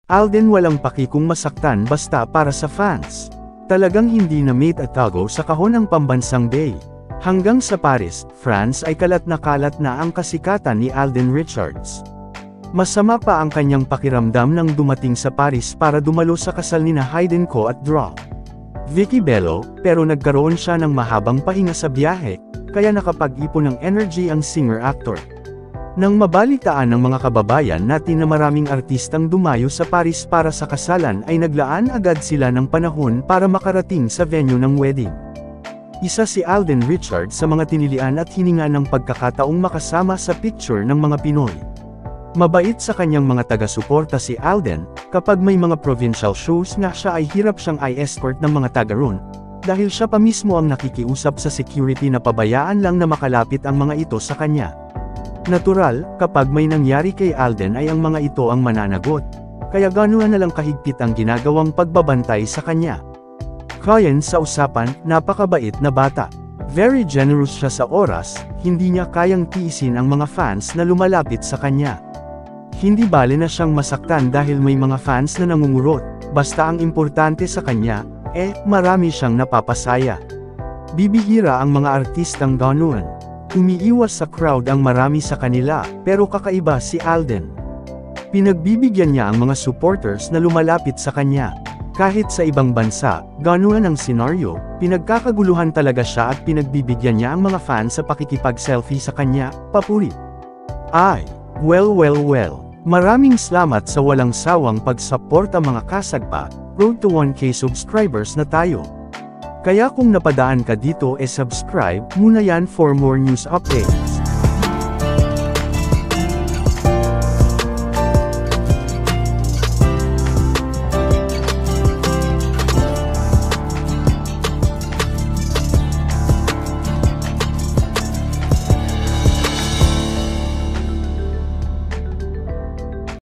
Alden walang paki kung masaktan basta para sa fans. Talagang hindi na mate at tago sa kahon ng pambansang Bay. Hanggang sa Paris, France ay kalat na ang kasikatan ni Alden Richards. Masama pa ang kanyang pakiramdam nang dumating sa Paris para dumalo sa kasal nina Hayden Ko at Draw Vicky Bello, pero nagkaroon siya ng mahabang pahinga sa biyahe, kaya nakapag-ipon ng energy ang singer-actor. Nang mabalitaan ng mga kababayan natin na maraming artistang dumayo sa Paris para sa kasalan ay naglaan agad sila ng panahon para makarating sa venue ng wedding. Isa si Alden Richards sa mga tinilian at hininga ng pagkakataong makasama sa picture ng mga Pinoy. Mabait sa kanyang mga taga-suporta si Alden, kapag may mga provincial shows nga siya ay hirap siyang i-escort ng mga taga-roon, dahil siya pa mismo ang nakikiusap sa security na pabayaan lang na makalapit ang mga ito sa kanya. Natural, kapag may nangyari kay Alden ay ang mga ito ang mananagot, kaya ganoon na lang kahigpit ang ginagawang pagbabantay sa kanya. Kayan sa usapan, napakabait na bata. Very generous siya sa oras, hindi niya kayang tiisin ang mga fans na lumalapit sa kanya. Hindi bale na siyang masaktan dahil may mga fans na nangungurot, basta ang importante sa kanya, marami siyang napapasaya. Bibihira ang mga artistang ganoon. Umiiwas sa crowd ang marami sa kanila, pero kakaiba si Alden. Pinagbibigyan niya ang mga supporters na lumalapit sa kanya. Kahit sa ibang bansa, ganoon ang senaryo, pinagkakaguluhan talaga siya at pinagbibigyan niya ang mga fans sa pakikipag-selfie sa kanya, papuri. Well. Maraming salamat sa walang sawang pagsuporta mga kasagpa, road to 1K subscribers na tayo. Kaya kung napadaan ka dito subscribe muna yan for more news update.